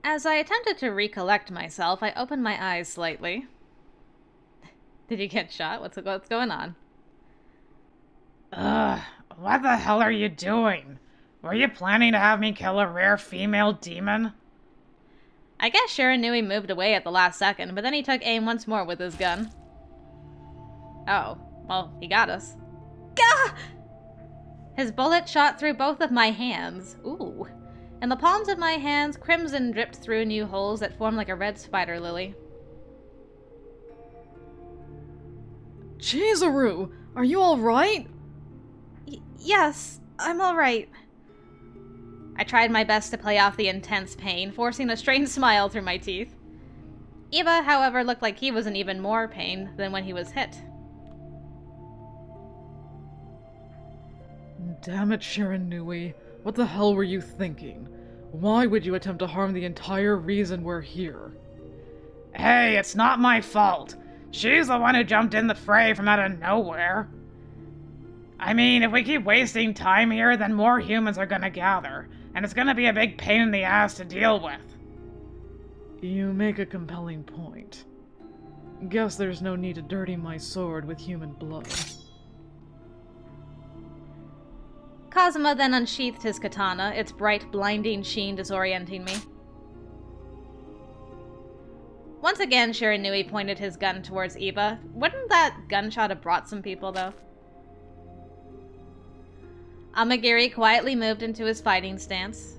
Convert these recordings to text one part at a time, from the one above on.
As I attempted to recollect myself, I opened my eyes slightly. Did you get shot? What's going on? Ugh, what the hell are you doing? Were you planning to have me kill a rare female demon? I guess Sharon knew he moved away at the last second, but then he took aim once more with his gun. Oh, well, he got us. Gah! His bullet shot through both of my hands. Ooh. In the palms of my hands, crimson dripped through new holes that formed like a red spider lily. Chizuru, are you alright? Yes, I'm alright. I tried my best to play off the intense pain, forcing a strained smile through my teeth. Iba, however, looked like he was in even more pain than when he was hit. Damn it, Shiranui. What the hell were you thinking? Why would you attempt to harm the entire reason we're here? Hey, it's not my fault. She's the one who jumped in the fray from out of nowhere. I mean, if we keep wasting time here, then more humans are gonna gather, and it's gonna be a big pain in the ass to deal with. You make a compelling point. Guess there's no need to dirty my sword with human blood. Kazuma then unsheathed his katana, its bright, blinding sheen disorienting me. Once again, Shiranui pointed his gun towards Iba. Wouldn't that gunshot have brought some people, though? Amagiri quietly moved into his fighting stance.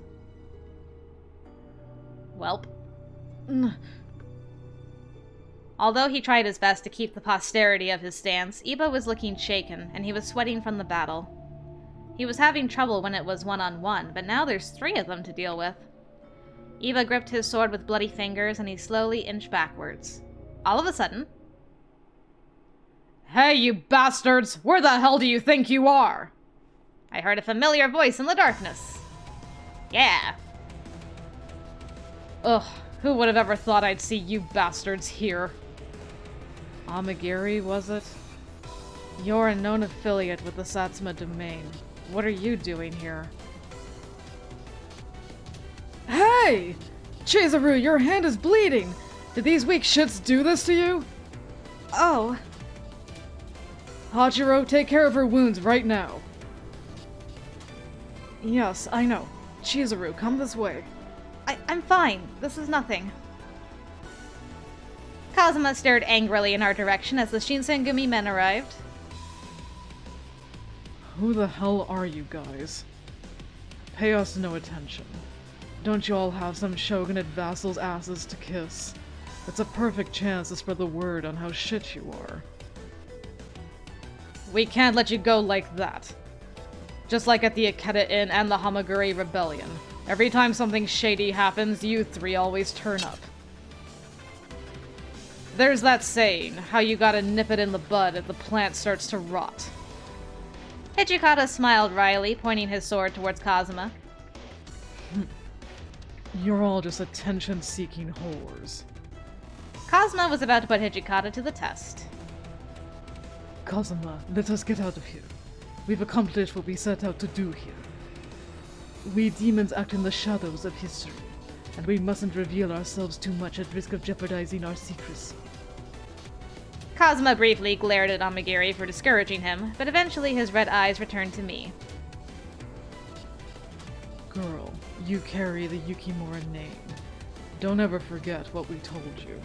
Welp. Although he tried his best to keep the posterity of his stance, Iba was looking shaken, and he was sweating from the battle. He was having trouble when it was one-on-one, but now there's 3 of them to deal with. Iba gripped his sword with bloody fingers, and he slowly inched backwards. All of a sudden... Hey, you bastards! Where the hell do you think you are? I heard a familiar voice in the darkness. Yeah. Ugh, who would have ever thought I'd see you bastards here? Amagiri, was it? You're a known affiliate with the Satsuma domain. What are you doing here? Hey! Chizuru, your hand is bleeding! Did these weak shits do this to you? Oh. Hachiro, take care of her wounds right now. Yes, I know. Chizuru, come this way. I'm fine. This is nothing. Kazuma stared angrily in our direction as the Shinsengumi men arrived. Who the hell are you guys? Pay us no attention. Don't you all have some shogunate vassals' asses to kiss? It's a perfect chance to spread the word on how shit you are. We can't let you go like that. Just like at the Ikeda Inn and the Hamaguri Rebellion. Every time something shady happens, you 3 always turn up. There's that saying, how you gotta nip it in the bud if the plant starts to rot. Hijikata smiled wryly, pointing his sword towards Kazuma. You're all just attention-seeking whores. Kazuma was about to put Hijikata to the test. Kazuma, let us get out of here. We've accomplished what we set out to do here. We demons act in the shadows of history, and we mustn't reveal ourselves too much at risk of jeopardizing our secrecy. Kazuma briefly glared at Amagiri for discouraging him, but eventually his red eyes returned to me. Girl, you carry the Yukimura name. Don't ever forget what we told you.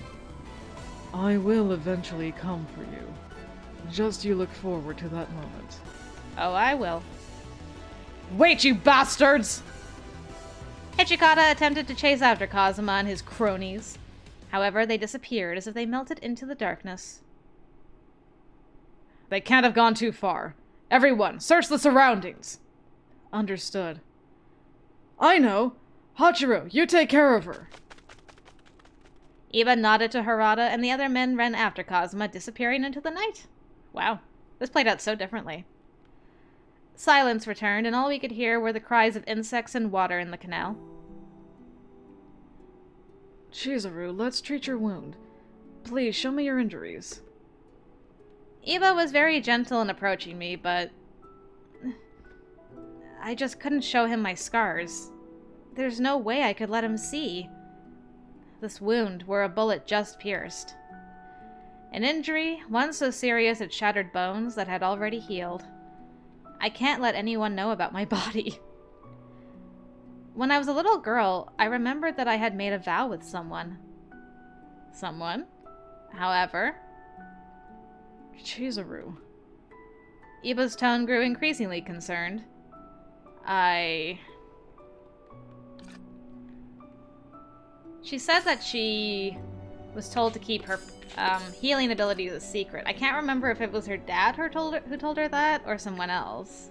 I will eventually come for you. Just you look forward to that moment. Oh, I will. Wait, you bastards! Hijikata attempted to chase after Kazuma and his cronies. However, they disappeared as if they melted into the darkness. They can't have gone too far. Everyone, search the surroundings! Understood. I know! Hachiro, you take care of her! Iba nodded to Harada, and the other men ran after Kazuma, disappearing into the night. Wow, this played out so differently. Silence returned, and all we could hear were the cries of insects and water in the canal. Chizuru, let's treat your wound. Please, show me your injuries. Iba was very gentle in approaching me, but... I just couldn't show him my scars. There's no way I could let him see. this wound where a bullet just pierced. An injury, one so serious it shattered bones that had already healed. I can't let anyone know about my body. When I was a little girl, I remembered that I had made a vow with someone. However... Chizuru. Iba's tone grew increasingly concerned. She said that she was told to keep her healing abilities a secret. I can't remember if it was her dad who told her that, or someone else.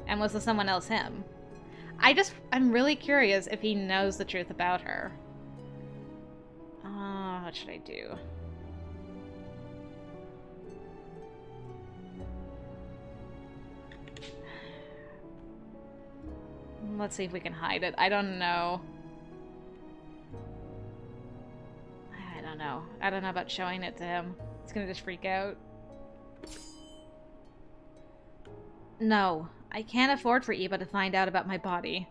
And was the someone else him? I'm really curious if he knows the truth about her. What should I do? Let's see if we can hide it. I don't know. I don't know about showing it to him. It's gonna just freak out. No, I can't afford for Iba to find out about my body.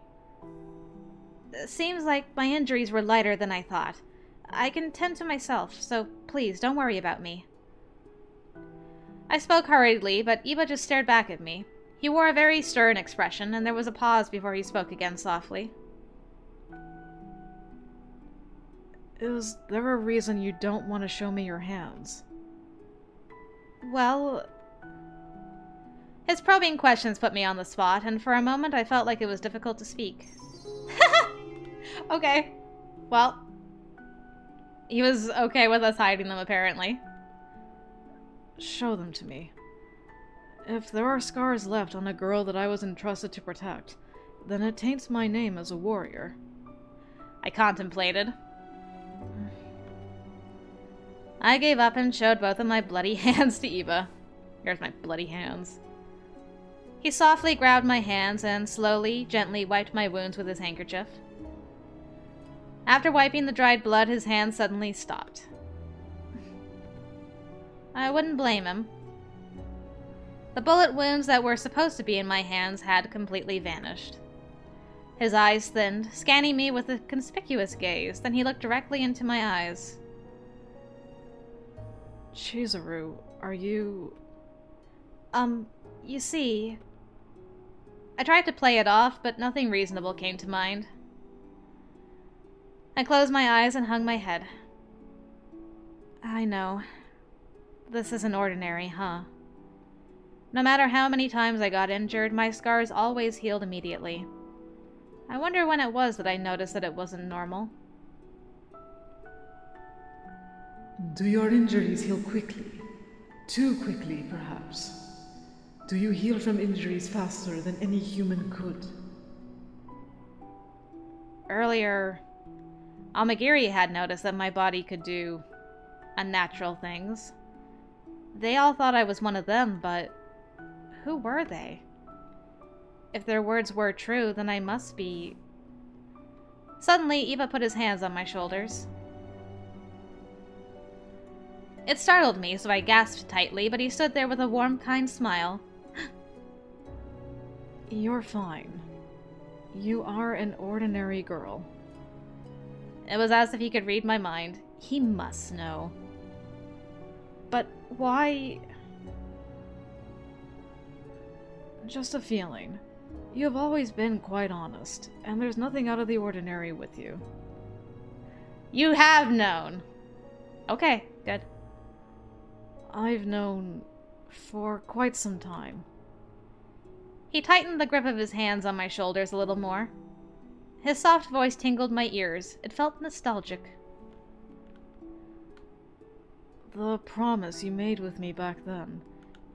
It seems like my injuries were lighter than I thought. I can tend to myself, so please don't worry about me. I spoke hurriedly, but Iba just stared back at me. He wore a very stern expression, and there was a pause before he spoke again softly. Is there a reason you don't want to show me your hands? Well... His probing questions put me on the spot, and for a moment I felt like it was difficult to speak. Okay. Well... He was okay with us hiding them, apparently. Show them to me. If there are scars left on a girl that I was entrusted to protect, then it taints my name as a warrior. I contemplated. I gave up and showed both of my bloody hands to Iba. Here's my bloody hands. He softly grabbed my hands and slowly, gently wiped my wounds with his handkerchief. After wiping the dried blood, his hands suddenly stopped. I wouldn't blame him. The bullet wounds that were supposed to be in my hands had completely vanished. His eyes thinned, scanning me with a conspicuous gaze, then he looked directly into my eyes. Chizuru, are you... You see... I tried to play it off, but nothing reasonable came to mind. I closed my eyes and hung my head. I know. This isn't ordinary, huh? No matter how many times I got injured, my scars always healed immediately. I wonder when it was that I noticed that it wasn't normal. Do your injuries heal quickly? Too quickly, perhaps? Do you heal from injuries faster than any human could? Earlier, Amagiri had noticed that my body could do unnatural things. They all thought I was one of them, but who were they? If their words were true, then I must be... Suddenly, Iba put his hands on my shoulders. It startled me, so I gasped tightly, but he stood there with a warm, kind smile. You're fine. You are an ordinary girl. It was as if he could read my mind. He must know. But why... Just a feeling. You have always been quite honest, and there's nothing out of the ordinary with you. You have known. Okay, good. I've known for quite some time. He tightened the grip of his hands on my shoulders a little more. His soft voice tingled my ears. It felt nostalgic. The promise you made with me back then.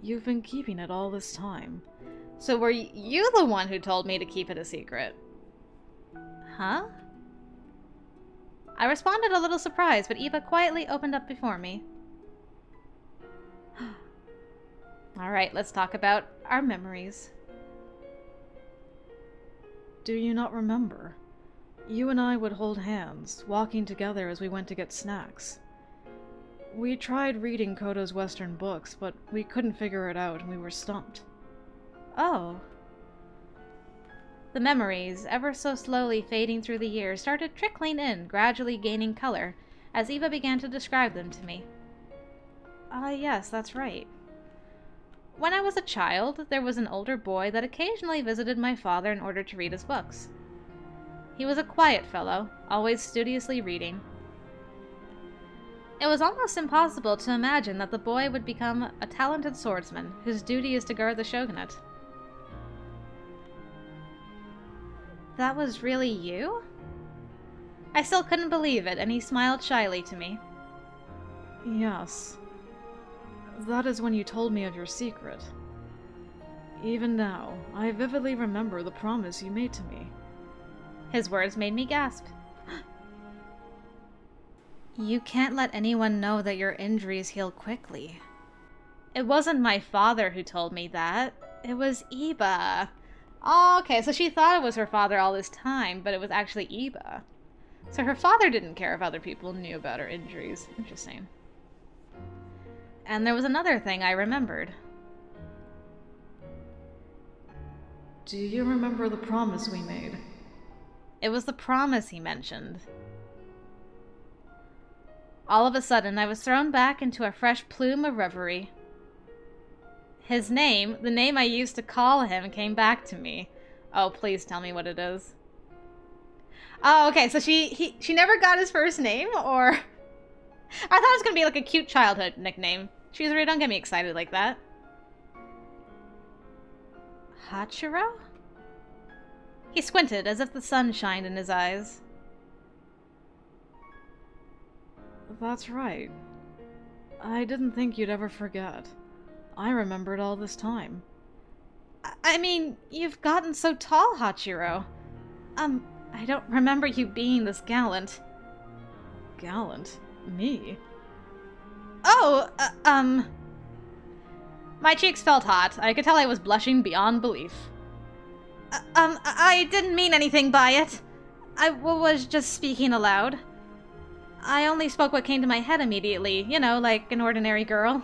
You've been keeping it all this time. So were you the one who told me to keep it a secret? Huh? I responded a little surprised, but Iba quietly opened up before me. Alright, let's talk about our memories. Do you not remember? You and I would hold hands, walking together as we went to get snacks. We tried reading Koto's Western books, but we couldn't figure it out and we were stumped. Oh. The memories, ever so slowly fading through the years, started trickling in, gradually gaining color, as Eva began to describe them to me. Yes, that's right. When I was a child, there was an older boy that occasionally visited my father in order to read his books. He was a quiet fellow, always studiously reading. It was almost impossible to imagine that the boy would become a talented swordsman whose duty is to guard the shogunate. That was really you? I still couldn't believe it, and he smiled shyly to me. Yes. That is when you told me of your secret. Even now, I vividly remember the promise you made to me. His words made me gasp. You can't let anyone know that your injuries heal quickly. It wasn't my father who told me that. It was Iba. Oh, okay, so she thought it was her father all this time, but it was actually Iba. So her father didn't care if other people knew about her injuries. Interesting. And there was another thing I remembered. Do you remember the promise we made? It was the promise he mentioned. All of a sudden, I was thrown back into a fresh plume of reverie. His name, the name I used to call him, came back to me. Oh, please tell me what it is. Oh, okay, so she never got his first name, or... I thought it was gonna be like a cute childhood nickname. Chizuru, don't get me excited like that. Hachiro? He squinted as if the sun shined in his eyes. That's right. I didn't think you'd ever forget. I remembered all this time. I mean, you've gotten so tall, Hachiro. I don't remember you being this gallant. Gallant? Me? Oh, My cheeks felt hot. I could tell I was blushing beyond belief. I didn't mean anything by it. I was just speaking aloud. I only spoke what came to my head immediately, you know, like an ordinary girl.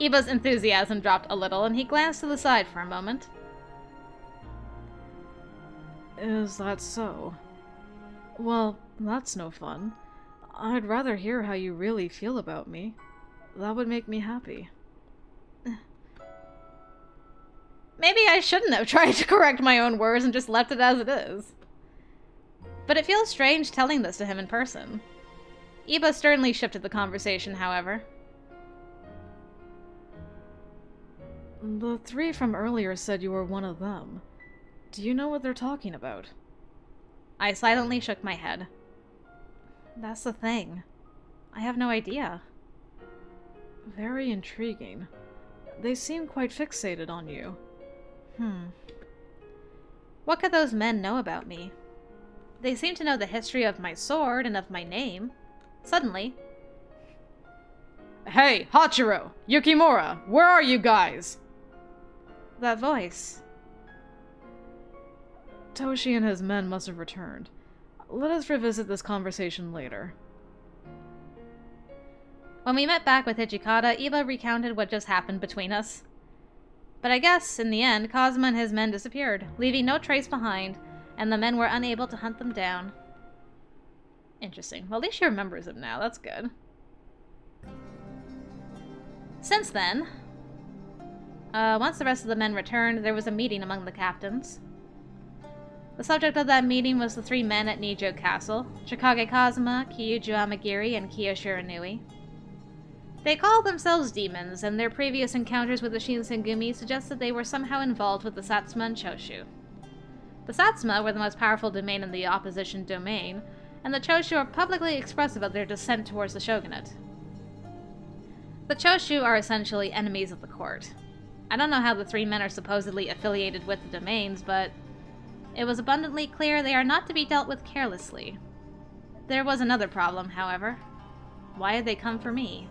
Iba's enthusiasm dropped a little, and he glanced to the side for a moment. Is that so? Well, that's no fun. I'd rather hear how you really feel about me. That would make me happy. Maybe I shouldn't have tried to correct my own words and just left it as it is. But it feels strange telling this to him in person. Iba sternly shifted the conversation, however. The three from earlier said you were one of them. Do you know what they're talking about? I silently shook my head. That's the thing. I have no idea. Very intriguing. They seem quite fixated on you. What could those men know about me? They seem to know the history of my sword and of my name. Suddenly... Hey, Hachiro! Yukimura! Where are you guys? That voice. Toshi and his men must have returned. Let us revisit this conversation later. When we met back with Hijikata, Iba recounted what just happened between us. But I guess, in the end, Kazuma and his men disappeared, leaving no trace behind, and the men were unable to hunt them down. Interesting. Well, at least she remembers him now. That's good. Since then, once the rest of the men returned, there was a meeting among the captains. The subject of that meeting was the three men at Nijo Castle, Chikage Kazuma, Kyuju Amagiri, and Kiyoshiro Nui. They called themselves demons, and their previous encounters with the Shinsengumi suggested they were somehow involved with the Satsuma and Choshu. The Satsuma were the most powerful domain in the opposition domain, and the Choshu are publicly expressive of their dissent towards the shogunate. The Choshu are essentially enemies of the court. I don't know how the three men are supposedly affiliated with the domains, but it was abundantly clear they are not to be dealt with carelessly. There was another problem, however. Why had they come for me?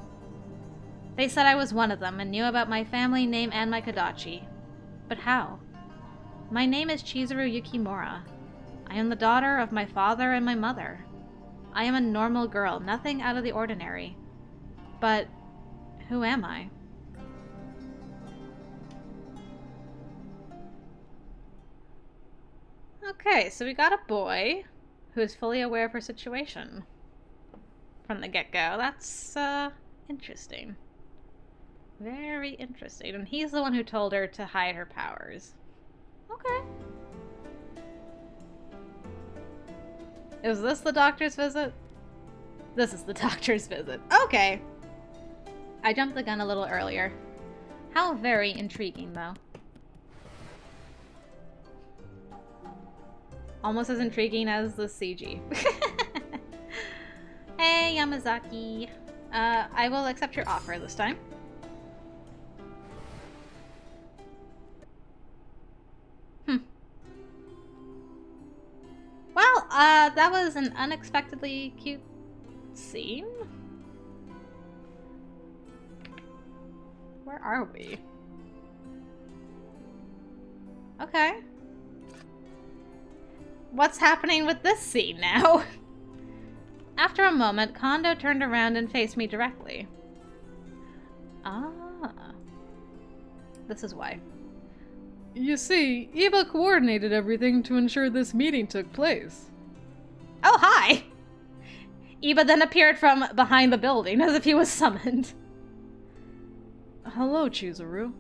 They said I was one of them and knew about my family name and my Kodachi. But how? My name is Chizuru Yukimura. I am the daughter of my father and my mother. I am a normal girl, nothing out of the ordinary. But who am I? Okay, so we got a boy who is fully aware of her situation from the get-go. That's, interesting. Very interesting. And he's the one who told her to hide her powers. Okay. Is this the doctor's visit? This is the doctor's visit. Okay. I jumped the gun a little earlier. How very intriguing, though. Almost as intriguing as the CG. Hey, Yamazaki. I will accept your offer this time. Well, that was an unexpectedly cute scene. Where are we? Okay. What's happening with this scene now? After a moment, Kondo turned around and faced me directly. Ah. This is why. You see, Eva coordinated everything to ensure this meeting took place. Oh, hi! Iba then appeared from behind the building, as if he was summoned. Hello, Chizuru.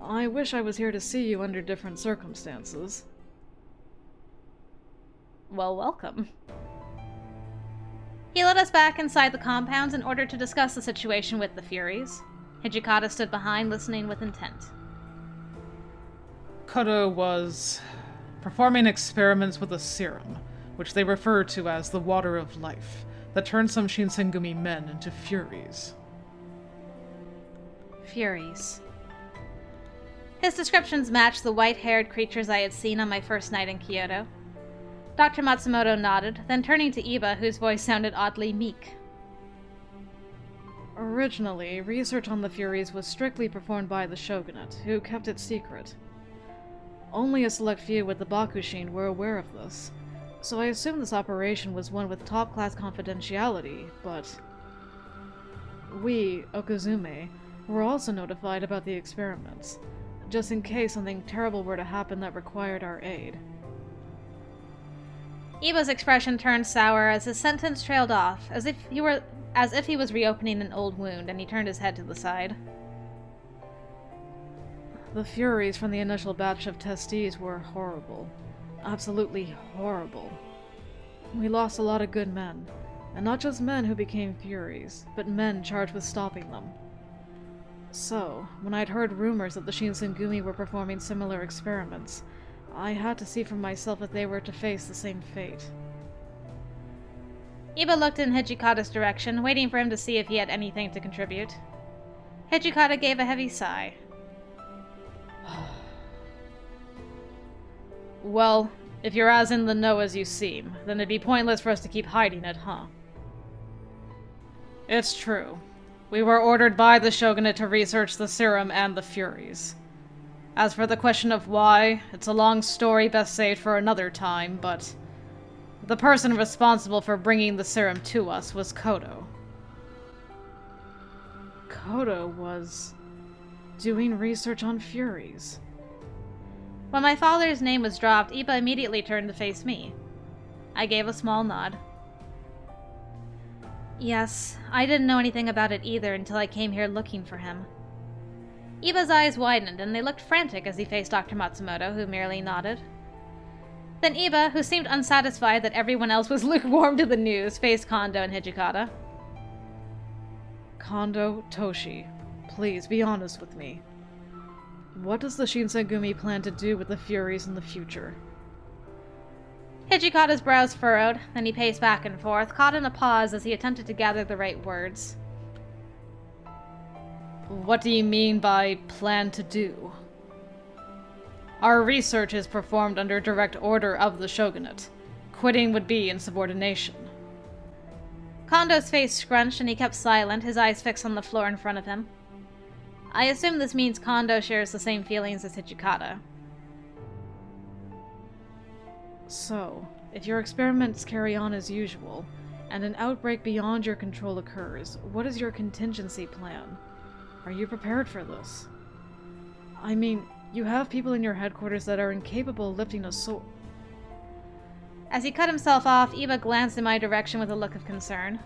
I wish I was here to see you under different circumstances. Well, welcome. He led us back inside the compounds in order to discuss the situation with the Furies. Hijikata stood behind, listening with intent. Kodo was performing experiments with a serum, which they refer to as the Water of Life, that turned some Shinsengumi men into Furies. Furies. His descriptions matched the white-haired creatures I had seen on my first night in Kyoto. Dr. Matsumoto nodded, then turning to Iba, whose voice sounded oddly meek. Originally, research on the Furies was strictly performed by the Shogunate, who kept it secret. Only a select few with the Bakushin were aware of this, so I assumed this operation was one with top-class confidentiality, but... we, Okuzume, were also notified about the experiments, just in case something terrible were to happen that required our aid. Iba's expression turned sour as his sentence trailed off, as if he was reopening an old wound, and he turned his head to the side. The Furies from the initial batch of testees were horrible. Absolutely horrible. We lost a lot of good men, and not just men who became Furies, but men charged with stopping them. So, when I'd heard rumors that the Shinsengumi were performing similar experiments, I had to see for myself if they were to face the same fate. Iba looked in Hijikata's direction, waiting for him to see if he had anything to contribute. Hijikata gave a heavy sigh. Well, if you're as in the know as you seem, then it'd be pointless for us to keep hiding it, huh? It's true. We were ordered by the Shogunate to research the serum and the Furies. As for the question of why, it's a long story best saved for another time, but the person responsible for bringing the serum to us was Kodo. Kodo was doing research on Furies. When my father's name was dropped, Iba immediately turned to face me. I gave a small nod. Yes, I didn't know anything about it either until I came here looking for him. Iba's eyes widened, and they looked frantic as he faced Dr. Matsumoto, who merely nodded. Then Iba, who seemed unsatisfied that everyone else was lukewarm to the news, faced Kondo and Hijikata. Kondo, Toshi, please be honest with me. What does the Shinsengumi plan to do with the Furies in the future? Hijikata's brows furrowed, then he paced back and forth, caught in a pause as he attempted to gather the right words. What do you mean by plan to do? Our research is performed under direct order of the Shogunate. Quitting would be insubordination. Kondo's face scrunched and he kept silent, his eyes fixed on the floor in front of him. I assume this means Kondo shares the same feelings as Hijikata. So, if your experiments carry on as usual, and an outbreak beyond your control occurs, what is your contingency plan? Are you prepared for this? I mean, you have people in your headquarters that are incapable of lifting a sword. As he cut himself off, Iba glanced in my direction with a look of concern.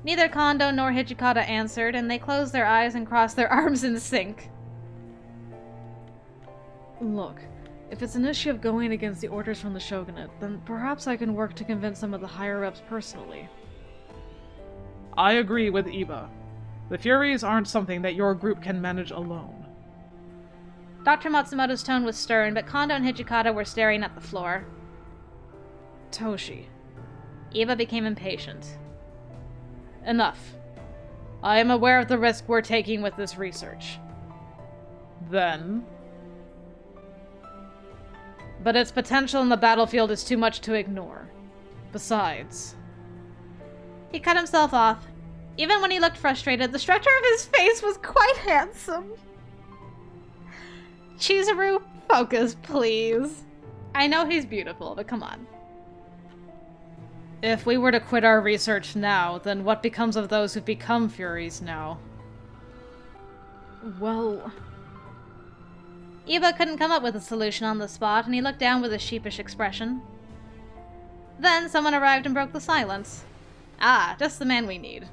Neither Kondo nor Hijikata answered, and they closed their eyes and crossed their arms in sync. Look, if it's an issue of going against the orders from the shogunate, then perhaps I can work to convince some of the higher-ups personally. I agree with Iba. The Furies aren't something that your group can manage alone. Dr. Matsumoto's tone was stern, but Kondo and Hijikata were staring at the floor. Toshi. Iba became impatient. Enough. I am aware of the risk we're taking with this research. Then? But its potential in the battlefield is too much to ignore. Besides... He cut himself off. Even when he looked frustrated, the structure of his face was quite handsome. Chizuru, focus, please. I know he's beautiful, but come on. If we were to quit our research now, then what becomes of those who've become Furies now? Well... Iba couldn't come up with a solution on the spot, and he looked down with a sheepish expression. Then someone arrived and broke the silence. Ah, just the man we need.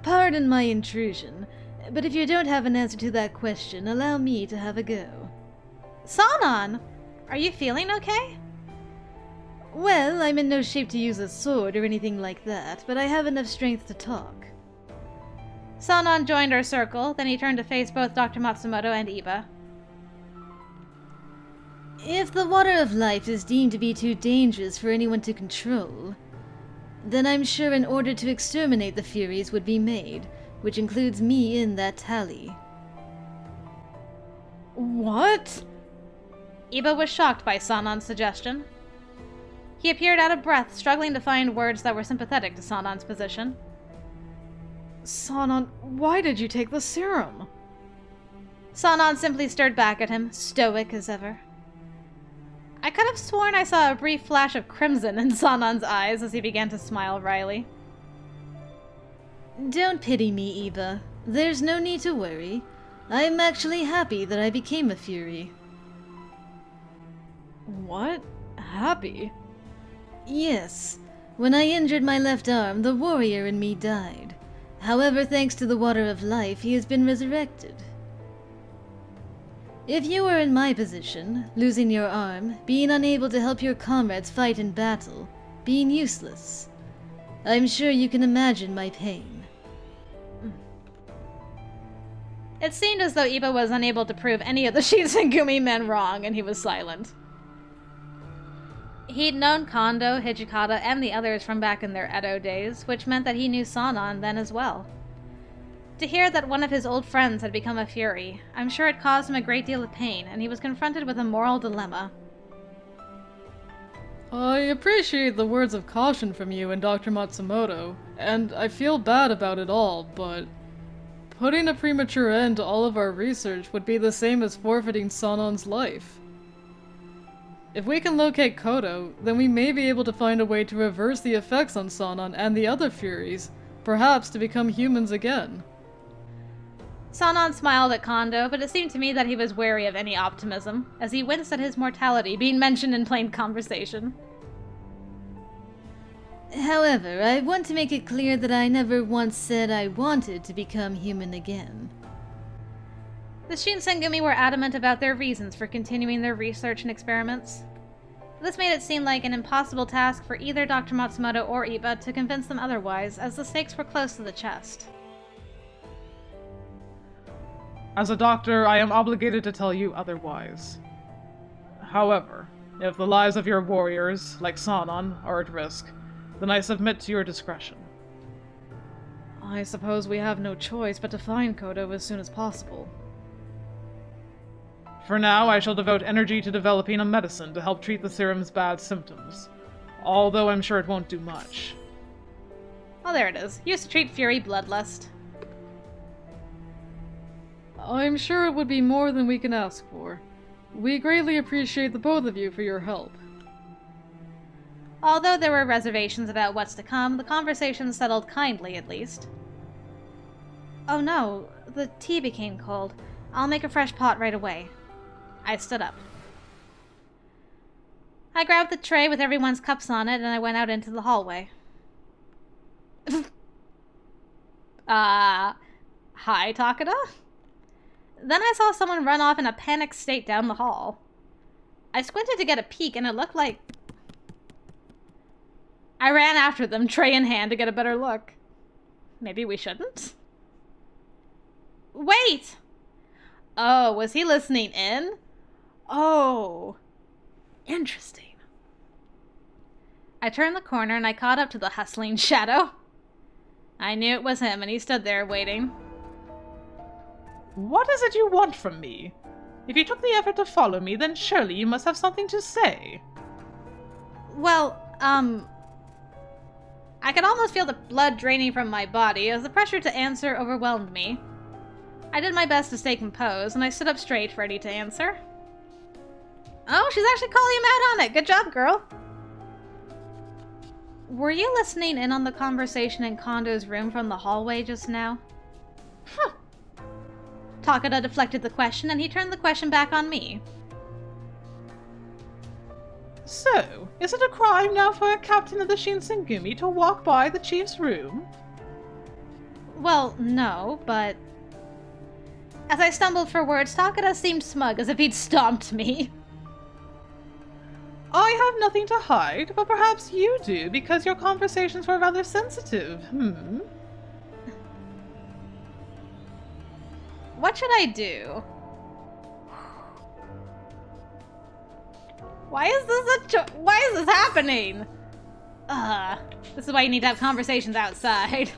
Pardon my intrusion, but if you don't have an answer to that question, allow me to have a go. Sanan! Are you feeling okay? Well, I'm in no shape to use a sword or anything like that, but I have enough strength to talk. Sanan joined our circle, then he turned to face both Dr. Matsumoto and Iba. If the water of life is deemed to be too dangerous for anyone to control, then I'm sure an order to exterminate the Furies would be made, which includes me in that tally. What? Iba was shocked by Sanan's suggestion. He appeared out of breath, struggling to find words that were sympathetic to Sanan's position. Sanan, why did you take the serum? Sanan simply stared back at him, stoic as ever. I could have sworn I saw a brief flash of crimson in Sanan's eyes as he began to smile wryly. Don't pity me, Iba. There's no need to worry. I'm actually happy that I became a Fury. What? Happy? Yes. When I injured my left arm, the warrior in me died. However, thanks to the water of life, he has been resurrected. If you were in my position, losing your arm, being unable to help your comrades fight in battle, being useless, I'm sure you can imagine my pain. It seemed as though Iba was unable to prove any of the Shinsengumi men wrong, and he was silent. He'd known Kondo, Hijikata, and the others from back in their Edo days, which meant that he knew Sanan then as well. To hear that one of his old friends had become a Fury, I'm sure it caused him a great deal of pain, and he was confronted with a moral dilemma. I appreciate the words of caution from you and Dr. Matsumoto, and I feel bad about it all, but putting a premature end to all of our research would be the same as forfeiting Sanan's life. If we can locate Kyoto, then we may be able to find a way to reverse the effects on Sanan and the other Furies, perhaps to become humans again. Sanan smiled at Kondo, but it seemed to me that he was wary of any optimism, as he winced at his mortality being mentioned in plain conversation. However, I want to make it clear that I never once said I wanted to become human again. The Shinsengumi were adamant about their reasons for continuing their research and experiments. This made it seem like an impossible task for either Dr. Matsumoto or Iba to convince them otherwise, as the stakes were close to the chest. As a doctor, I am obligated to tell you otherwise. However, if the lives of your warriors, like Sanan, are at risk, then I submit to your discretion. I suppose we have no choice but to find Kyoto as soon as possible. For now, I shall devote energy to developing a medicine to help treat the serum's bad symptoms, although I'm sure it won't do much. Oh, there it is. Used to treat Fury bloodlust. I'm sure it would be more than we can ask for. We greatly appreciate the both of you for your help. Although there were reservations about what's to come, the conversation settled kindly, at least. Oh no, the tea became cold. I'll make a fresh pot right away. I stood up. I grabbed the tray with everyone's cups on it and I went out into the hallway. Hi, Takeda? Then I saw someone run off in a panicked state down the hall. I squinted to get a peek and it looked like... I ran after them, tray in hand, to get a better look. Maybe we shouldn't? Wait! Oh, was he listening in? Oh. Interesting. I turned the corner and I caught up to the hustling shadow. I knew it was him and he stood there waiting. What is it you want from me? If you took the effort to follow me, then surely you must have something to say. Well, I could almost feel the blood draining from my body as the pressure to answer overwhelmed me. I did my best to stay composed, and I stood up straight, ready to answer. Oh, she's actually calling him out on it. Good job, girl. Were you listening in on the conversation in Kondo's room from the hallway just now? Huh. Takeda deflected the question, and he turned the question back on me. So, is it a crime now for a captain of the Shinsengumi to walk by the chief's room? Well, no, but... As I stumbled for words, Takeda seemed smug, as if he'd stomped me. I have nothing to hide, but perhaps you do, because your conversations were rather sensitive, What should I do? Why is this happening? This is why you need to have conversations outside.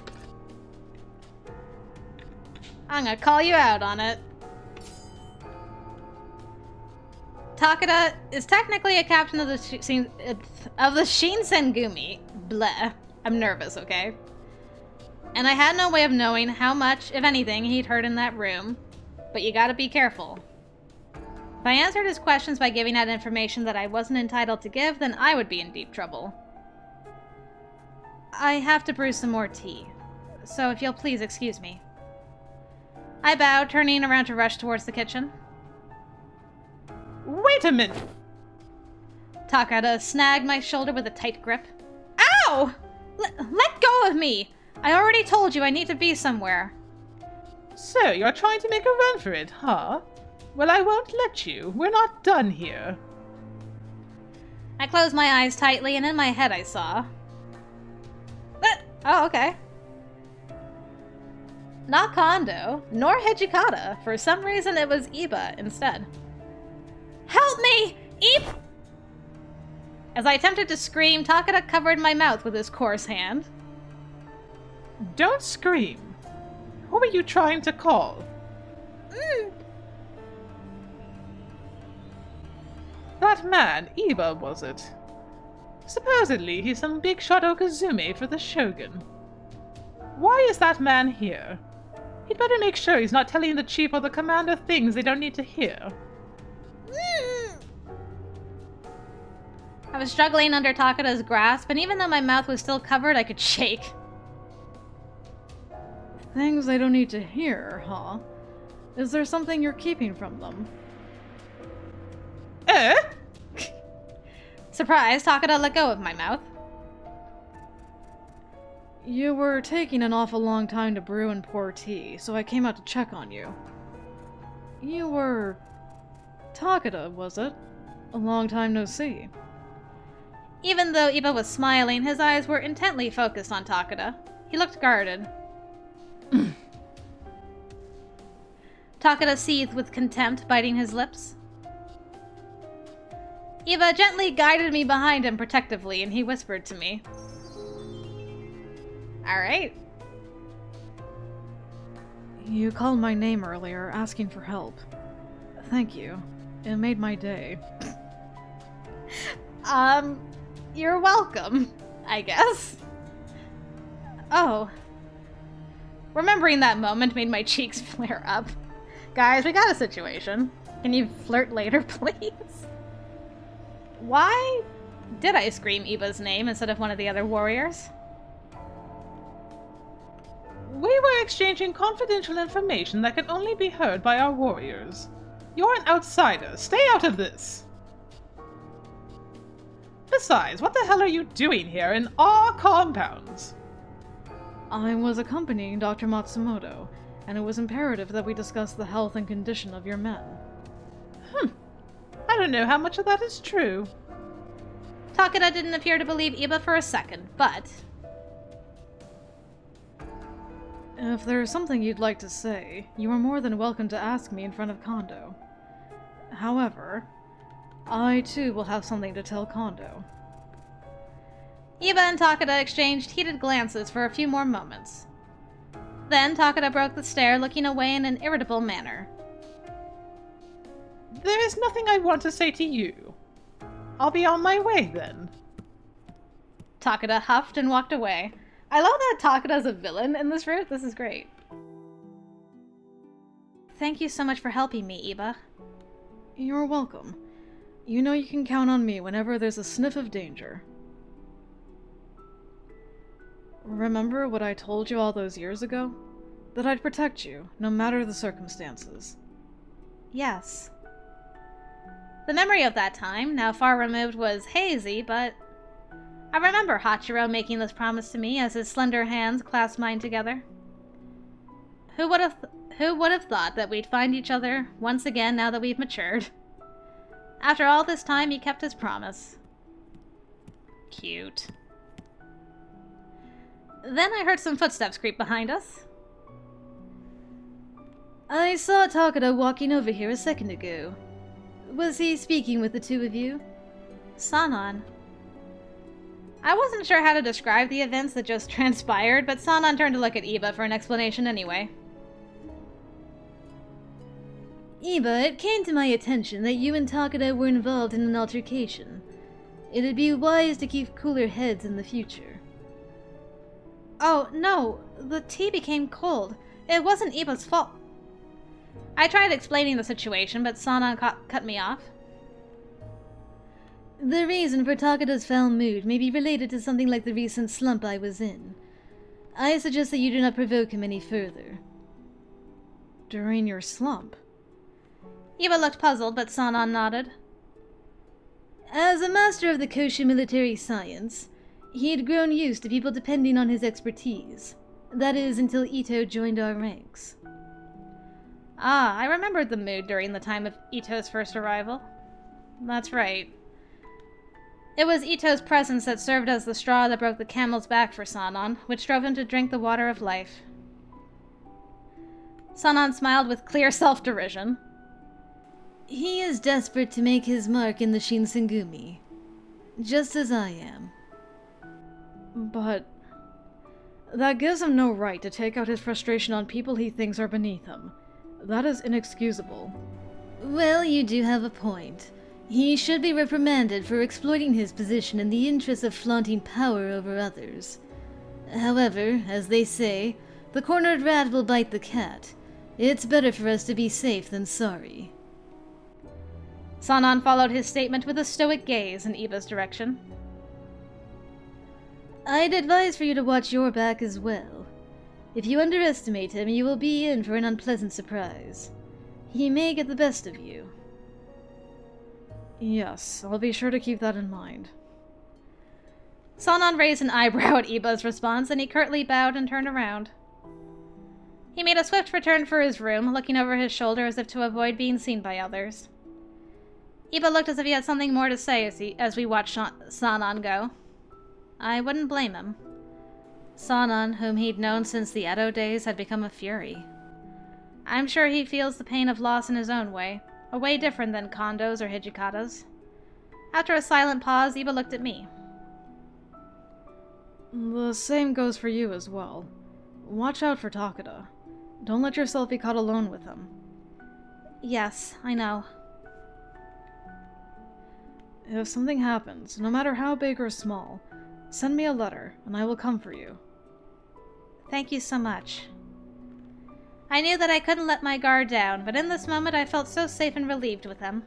I'm gonna call you out on it. Takeda is technically a captain of the Shinsengumi. Bleh. I'm nervous, okay? And I had no way of knowing how much, if anything, he'd heard in that room. But you gotta be careful. If I answered his questions by giving out information that I wasn't entitled to give, then I would be in deep trouble. I have to brew some more tea. So if you'll please excuse me. I bowed, turning around to rush towards the kitchen. Wait a minute! Takeda snagged my shoulder with a tight grip. Ow! Let go of me! I already told you I need to be somewhere. So, you're trying to make a run for it, huh? Well, I won't let you. We're not done here. I closed my eyes tightly, and in my head I saw... Oh, okay. Not Kondo, nor Hijikata. For some reason, it was Iba instead. Help me! Eep! As I attempted to scream, Takeda covered my mouth with his coarse hand. Don't scream. Who are you trying to call? That man, Iba, was it? Supposedly, he's some big shot Okazume for the Shogun. Why is that man here? He'd better make sure he's not telling the chief or the commander things they don't need to hear. I was struggling under Takeda's grasp, and even though my mouth was still covered, I could shake. Things they don't need to hear, huh? Is there something you're keeping from them? Surprised, Takeda let go of my mouth. You were taking an awful long time to brew and pour tea, so I came out to check on you. You were... Takeda, was it? A long time no see. Even though Iba was smiling, his eyes were intently focused on Takeda. He looked guarded. Takeda seethed with contempt, biting his lips. Iba gently guided me behind him protectively, and he whispered to me. Alright. You called my name earlier, asking for help. Thank you. It made my day. You're welcome, I guess. Oh. Remembering that moment made my cheeks flare up. Guys, we got a situation. Can you flirt later, please? Why did I scream Iba's name instead of one of the other warriors? We were exchanging confidential information that can only be heard by our warriors. You're an outsider. Stay out of this! Besides, what the hell are you doing here in our compounds? I was accompanying Dr. Matsumoto, and it was imperative that we discuss the health and condition of your men. I don't know how much of that is true. Takeda didn't appear to believe Iba for a second, but... If there's something you'd like to say, you are more than welcome to ask me in front of Kondo. However, I too will have something to tell Kondo. Iba and Takeda exchanged heated glances for a few more moments. Then Takeda broke the stare, looking away in an irritable manner. There is nothing I want to say to you. I'll be on my way then. Takeda huffed and walked away. I love that Takeda's a villain in this route. This is great. Thank you so much for helping me, Iba. You're welcome. You know you can count on me whenever there's a sniff of danger. Remember what I told you all those years ago? That I'd protect you, no matter the circumstances. Yes. The memory of that time, now far removed, was hazy, but I remember Hachiro making this promise to me as his slender hands clasped mine together. Who would have thought that we'd find each other once again now that we've matured? After all this time, he kept his promise. Cute. Then I heard some footsteps creep behind us. I saw Takeda walking over here a second ago. Was he speaking with the two of you? Sanan. I wasn't sure how to describe the events that just transpired, but Sanan turned to look at Iba for an explanation anyway. Iba, it came to my attention that you and Takeda were involved in an altercation. It'd be wise to keep cooler heads in the future. Oh, no. The tea became cold. It wasn't Iba's fault. I tried explaining the situation, but Sanan cut me off. The reason for Takeda's foul mood may be related to something like the recent slump I was in. I suggest that you do not provoke him any further. During your slump? Iba looked puzzled, but Sanan nodded. As a master of the kosher military science, he had grown used to people depending on his expertise. That is, until Ito joined our ranks. Ah, I remembered the mood during the time of Ito's first arrival. That's right. It was Ito's presence that served as the straw that broke the camel's back for Sanan, which drove him to drink the water of life. Sanan smiled with clear self-derision. He is desperate to make his mark in the Shinsengumi, just as I am. But that gives him no right to take out his frustration on people he thinks are beneath him. That is inexcusable. Well, you do have a point. He should be reprimanded for exploiting his position in the interest of flaunting power over others. However, as they say, the cornered rat will bite the cat. It's better for us to be safe than sorry. Sanan followed his statement with a stoic gaze in Iba's direction. I'd advise for you to watch your back as well. If you underestimate him, you will be in for an unpleasant surprise. He may get the best of you. Yes, I'll be sure to keep that in mind. Sanan raised an eyebrow at Iba's response, and he curtly bowed and turned around. He made a swift return for his room, looking over his shoulder as if to avoid being seen by others. Iba looked as if he had something more to say as we watched Sanan go. I wouldn't blame him. Sanan, whom he'd known since the Edo days, had become a fury. I'm sure he feels the pain of loss in his own way, a way different than Kondo's or Hijikata's. After a silent pause, Iba looked at me. The same goes for you as well. Watch out for Takeda. Don't let yourself be caught alone with him. Yes, I know. If something happens, no matter how big or small, send me a letter, and I will come for you. Thank you so much. I knew that I couldn't let my guard down, but in this moment I felt so safe and relieved with him.